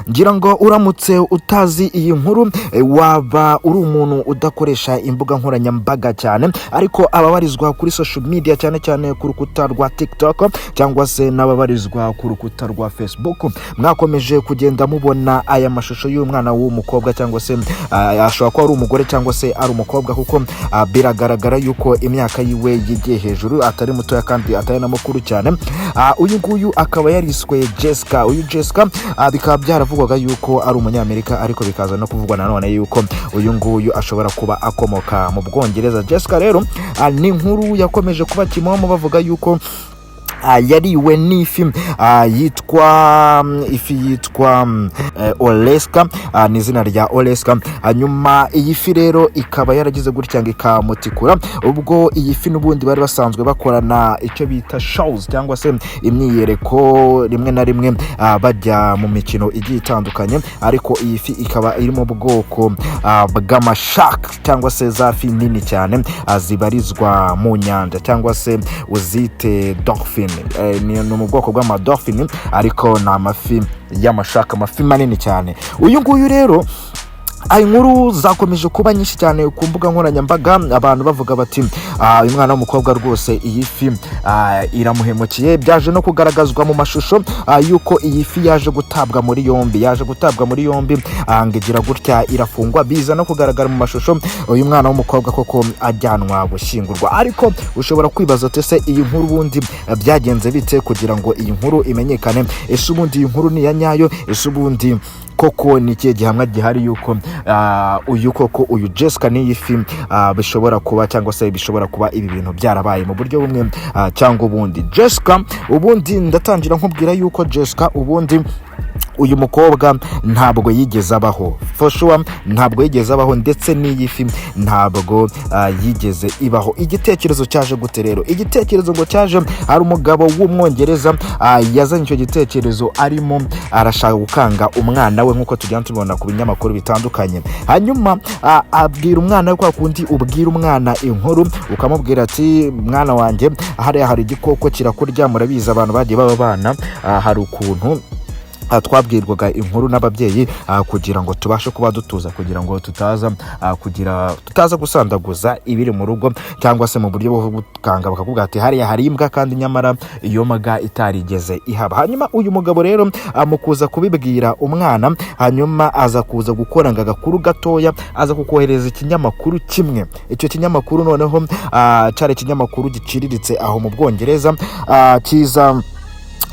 ngira ngo uramutse utazi iyi nkuru waba uri umuntu udakoresha imbuga nkoranyambaga cyane, ariko ababarizwa kuri social media cyane cyane ku rukuta rwa TikTok cyangwa se n'ababarizwa ku rukuta rwa Facebook, mwakomeje kugenda mubona aya mashusho y'umwana w'umukobwa cyangwa se ashobora kuba ari umugore cyangwa se ari umukobwa, kuko biragaragara yuko imyaka yiwe yigiye hejuru, atari mutoya kandi atari na mukuru cyane. Uyu nguyu akaba yariswe Jesca. Uyu Jesca bikaba byaravugwaga yuko ari umunyamerika, ariko bikaza no kuvugwa nanone yuko uyu nguyu ashobora kuba akomoka mu Bwongereza. Jesca rero ni inkuru yakomeje kuba kimomo, bavuga yuko yariwe n'ifi yitwa Oleska, ni izina rya Oleska. Hanyuma iyi fi rero ikaba yaragize gutya ngo ikamutikura, ubwo iyi fi n'ubundi bari basanzwe bakorana icyo bita shows cyangwa se imyiyereko rimwe na rimwe bajya mu mikino igiye itandukanye, ariko iyi fi ikaba iri mu bwoko bw'amashaka cyangwa se za fi nini cyane zibarizwa mu nyanja cyangwa se uzite dolphin. Ni mu bwoko bw'amadolphin, ariko ni amafi y'amashaka, amafi manini cyane. Uyu nguyu rero inkuru zakomeje kuba nyinshi cyane ku mbuga nkoranyambaga, abantu bavuga bati uyu mwana w'umukobwa rwose iyi fi iramuhemukiye. Byaje no kugaragazwa mu mashusho yuko iyi fi yaje gutabwa muri yombi, ngigira gutya irafungwa. Biza no kugaragara mu mashusho uyu mwana w'umukobwa koko ajyanwa gushyingurwa. Ariko ushobora kwibaza ati se iyi nkuru ubundi byagenze bite kugira ngo iyi nkuru imenyekane? Ese ubundi iyi nkuru ni ya nyayo? Ese ubundi koko ni ikihe gihamya gihari yuko uyu Jesca n'iyi fi bishobora kuba cyangwa se bishobora kuba ibi bintu byarabaye mu buryo bumwe cyangwa ubundi? Jesca ubundi ndatangira nkubwira yuko Jesca ubundi uyu mukobwa ntabwo yigeze abaho, for sure ntabwo yigeze abaho, ndetse n'iyi fi ntabwo yigeze ibaho. Igitekerezo cyaje gute rero? Igitekerezo ngo cyaje ari umugabo w'umwongereza yazanye icyo gitekerezo arimo arashaka gukanga umwana we, nk'uko tujya tubona ku binyamakuru bitandukanye. Hanyuma abwira umwana we kwa kundi ubwira umwana inkuru ukamubwira ati mwana wanjye hariya hari igikoko kirakurya. Murabizi abantu bagiye baba bana, hari ukuntu twabwirwaga inkuru n'ababyeyi kugira ngo tubashe kuba dutuza, kugira ngo tutaza gusandaguza ibiri mu rugo cyangwa se mu buryo bwo gukanga, bakakubwira ati hariya hari imbwa kandi nyamara iyo mbwa itarigeze ihaba. Hanyuma uyu mugabo rero amukuza kubibwira umwana, hanyuma aza kuza gukora agakuru gatoya, aza kukohereza ikinyamakuru kimwe. Icyo kinyamakuru noneho cyari ikinyamakuru giciriritse aho mu Bwongereza, kiza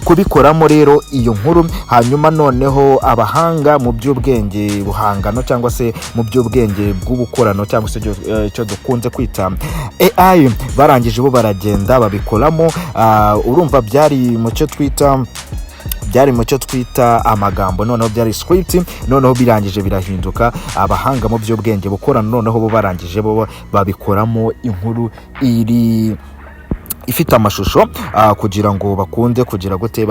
kubikoramo rero iyo nkuru. Hanyuma noneho abahanga mu by'ubwenge buhangano cyangwa se mu by'ubwenge bw'ubukorano cyangwa se icyo dukunze kwita AI barangije bo baragenda babikoramo. Urumva byari mu cyo twita amagambo, noneho byari script, noneho birangije birahinduka. Abahanga mu by'ubwenge bukorano noneho bo barangije bo babikoramo inkuru ifite amashusho kugira ngo bakunde kugira gute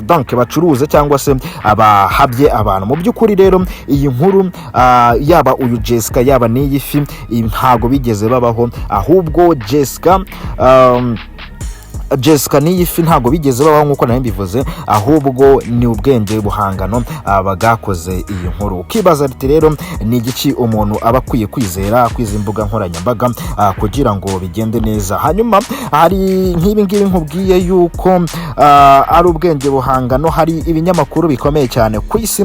donc bacuruze cyangwa se abahabye abantu. Mu by'ukuri rero iyi nkuru yaba uyu Jesca yaba n'iyi fi ntago bigeze babaho, ahubwo Jesca n'iyi fi ntago bigeze babaho nk'uko nari mbivuze, ahubwo ni ubwenge buhangano bagakoze iyi nkuru. Ukibaza ati rero ni igiki umuntu aba akwiye kwizera kwiza imbuga nkoranyambaga kugira ngo bigende neza? Hanyuma hari nk'ibi ngibi nkubwiye yuko ari ubwenge buhangano, hari ibinyamakuru bikomeye cyane ku isi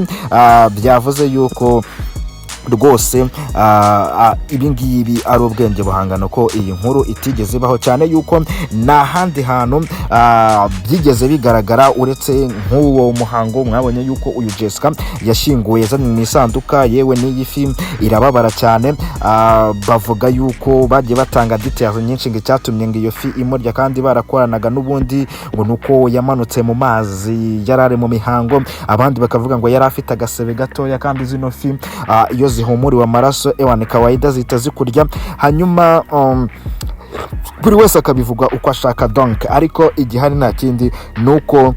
byavuze yuko rwose ibi ngibi ari ubwenge buhangano, ko iyi nkuru itigeze ibaho, cyane yuko nta handi hantu byigeze bigaragara uretse nk'uwo muhango. Mwabonye yuko uyu Jesca yashyinguwe yazanye mu isanduka, yewe n'iyi fi irababara cyane. Bavuga yuko bagiye batanga details nyinshi ngo icyatumye ngo iyo fi imurya, kandi barakoranaga n'ubundi ngo nuko yamanutse mu mazi yarare mu mihango. Abandi bakavuga ngo yari afite agasebe gatoya, kandi zino fi iyo zihumuriwe amaraso ewane kawaida zita zikurya. Hanyuma buri wese akabivuga uko ashaka donc, ariko igihari nta kindi nuko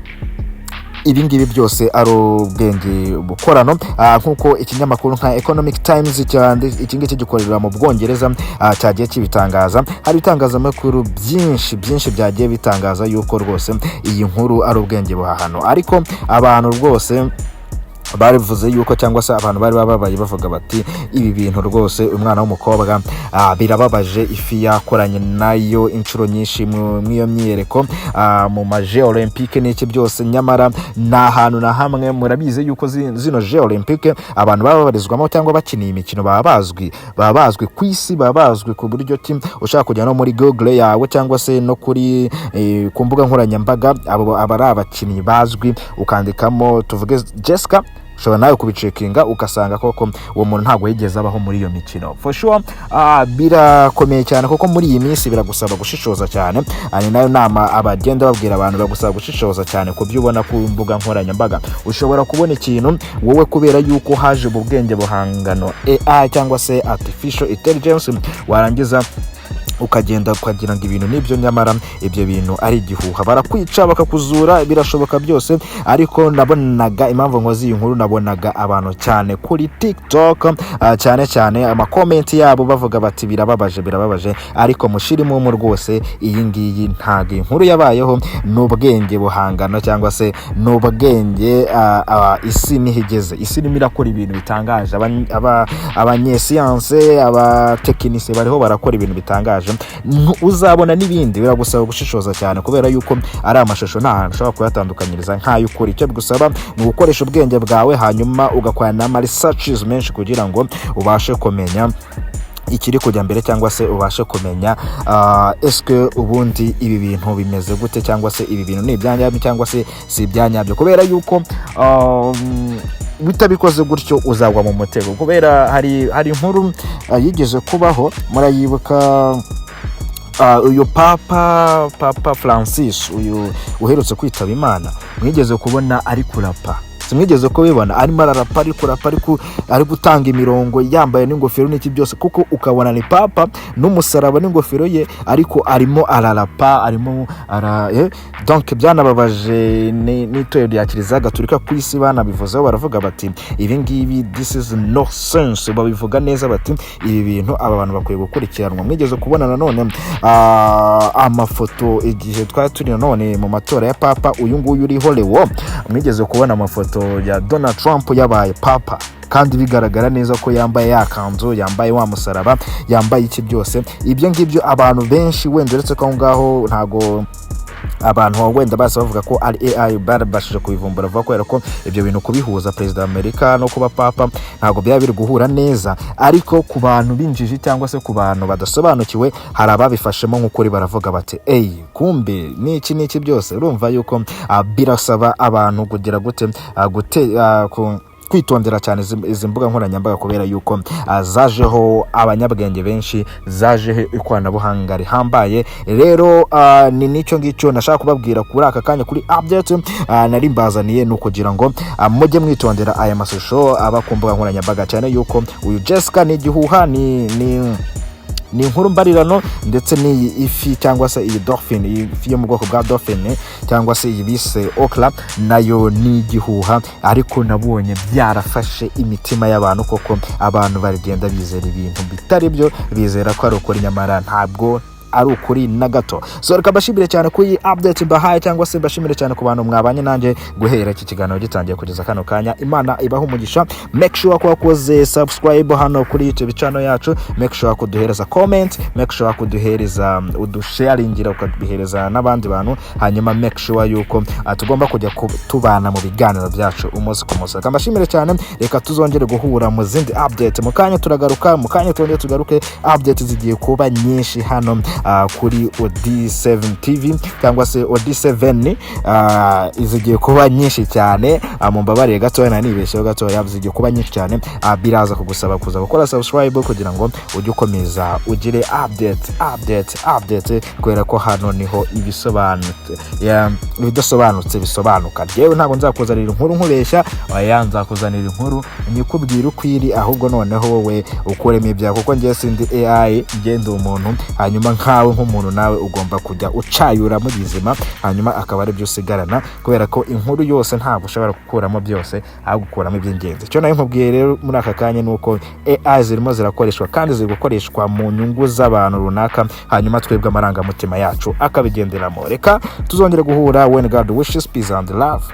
ibi ngibi byose ari ubwenge bukorano. Nkuko ikinyamakuru nka Economic Times cyane iki ngiki gikorera mu Bwongereza cyagiye kibitangaza, hari itangazamakuru byinshi byagiye bitangaza yuko rwose iyi nkuru ari ubwenge buhahano. Ariko abantu rwose barivuze yuko cyangwa se abantu bari bababaye bavuga bati ibi bintu rwose umwana w'umukobwa birababaje ifi yakoranye nayo inshuro nyinshi mw'iyo myiyereko mu maje olympique n'iki byose, nyamara nta hantu na hamwe murabizi yuko zino je olympique abantu babarizwamo cyangwa bakiniye imikino baba bazwi ku isi, baba bazwi ku buryo ki ushaka kujya no muri Google yawe cyangwa se no kuri ku mbuga nkoranyambaga aba ari abakinnyi bazwi, ukandikamo tuvuge Jesca, ushobora nawe kubicekinga ugasanga koko uwo muntu ntabwo yigeze abaho muri iyo mikino. For sure birakomeye cyane kuko muri iyi minsi biragusaba gushishoza cyane, ari nayo nama abagenda babwira abantu, bagusaba gushishoza cyane ku byo ubona ku mbuga nkoranyambaga. Ushobora kubona ikintu wowe kubera yuko haje mu bwenge buhangano AI cyangwa se artificial intelligence, warangiza ukagenda ukagira ngo ibintu nibyo, nyamara ibyo bintu ari igihuha, barakwica bakakuzura, birashoboka byose. Ariko nabonaga impamvu nkoze iyi nkuru, nabonaga abantu cyane kuri TikTok cyane amakomenti yabo bavuga bati birababaje, ariko mushirimo mu rwose iyi ngiyi ntago inkuru yabayeho, n'ubwenge buhangano cyangwa se n'ubwenge isi nihigeze. Isi nimo irakora ibintu bitangaje, abanyesiyanse abatekinisi bariho barakora ibintu bitangaje. Uzabona n'ibindi, biragusaba gushishoza cyane kubera yuko ari amashusho nta hantu ushobora kuyatandukanyiriza nk'ay'ukuri. Icyo bigusaba ni ugukoresha ubwenge bwawe, hanyuma ugakora n'ama researches menshi kugira ngo ubashe kumenya ikiri kujya mbere cyangwa se ubashe kumenya eske ubundi ibi bintu bimeze gute, cyangwa se ibi bintu ni ibyanyabyo cyangwa se si ibyanyabyo, kubera yuko bitabikoze gutyo uzagwa mu mutego. Kubera hari inkuru yigeze kubaho, murayibuka, uyu Papa Francis uyu uherutse kwitaba Imana, mwigeze kubona ari kurapa? Simwigeze kubibona arimo ararapa, ari gutanga imirongo, yambaye n'ingofero n'iki byose, kuko ukabona ni Papa n'umusaraba n'ingofero ye, ariko arimo ararapa, donc byanababaje n'itorero rya Kiliziya Gatolika ku isi banabivuzeho, baravuga bati ibi ngibi this is no sense, babivuga neza bati ibi bintu aba bantu bakwiye gukurikiranwa. Mwigeze kubona nanone amafoto igihe twari turi nanone mu matora ya Papa, uyu nguyu uriho Leo, mwigeze kubona amafoto ya Donald Trump yabaye Papa, kandi bigaragara neza ko yambaye yakanzu, yambaye wa musaraba, yambaye iki byose. Ibyo ngibyo abantu benshi wenda uretse ko ngaho ntago abantu wenda base bavuga ko ari AI barabashije kubivumbura, vuga kubera ko ibyo bintu kubihuza Perezida w'Amerika no kuba Papa ntago byaba biri guhura neza. Ariko ku bantu binjiji cyangwa se ku bantu badasobanukiwe, hari ababifashemo nk'ukuri, baravuga bati kumbe n'iki byose. Urumva yuko birasaba abantu kugira gute kwitondera cyane izi mbuga nkoranyambaga, kubera yuko zajeho abanyabwenge benshi, zajeho ikoranabuhanga rihambaye. Rero ni nicyo ngicyo nashaka kubabwira kuri aka kanya kuri update nari mbazaniye, ni ukugira ngo mujye mwitondera aya mashusho aba ku mbuga nkoranyambaga, cyane yuko uyu Jesca ni igihuha, ni inkuru mbarirano, ndetse n'iyi ifi cyangwa se iyi dolphin, ifi yo mu bwoko bwa dolphin cyangwa se iyi bise okra, nayo ni igihuha. Ariko nabonye byarafashe imitima y'abantu, koko abantu barigenda bizera ibintu bitari byo, bizera ko ari ukuri, nyamara ntabwo ari ukuri na gato. So reka bashimire cyane kuri update bahaye, cyangwa se bashimire cyane ku bantu mwabanye nanjye guhera iki kiganiro gitangiye kugeza kano kanya. Imana ibaho umugisha. Make sure ko wakoze subscribe hano kuri YouTube channel yacu, make sure ko duhereza comment, make sure ko duhereza udusharingira, ukabihereza n'abandi bantu, hanyuma make sure yuko tugomba kujya tubana mu biganiro byacu umunsi ku munsi. Reka bashimire cyane, reka tuzongere guhura mu zindi update. Mu kanya turagaruka, mu kanya twongeye tugaruke, update zigiye kuba nyinshi hano kuri OD7 TV cyangwa se OD7, izigiye kuba nyinshi cyane. Mumbabarire gato na nibesheho gato, yavuze kuba nyinshi cyane. Biraza kugusaba kuza gukora subscribe kugira ngo ujye ukomeza ugire update, kubera ko hano niho ibidasobanutse bisobanuka. Yewe ntabwo nzakuzanira inkuru nkubeshya, nzakuzanira inkuru nikubwira ukwiri, ahubwo noneho wowe ukuremo ibya, kuko ngiye sindi AI, ngende umuntu, hanyuma nkawe nk'umuntu nawe ugomba kujya ucayura mu bizima, hanyuma akaba ari byo usigarana, kubera ko inkuru yose ntabwo ushobora gukuramo byose, ahubwo gukuramo iby'ingenzi. Icyo nayo nkubwiye rero muri aka kanya ni uko AI zirimo zirakoreshwa, kandi ziri gukoreshwa mu nyungu z'abantu runaka, hanyuma twebwe amarangamutima yacu akabigenderamo. Reka tuzongere guhura when God wishes, peace and love.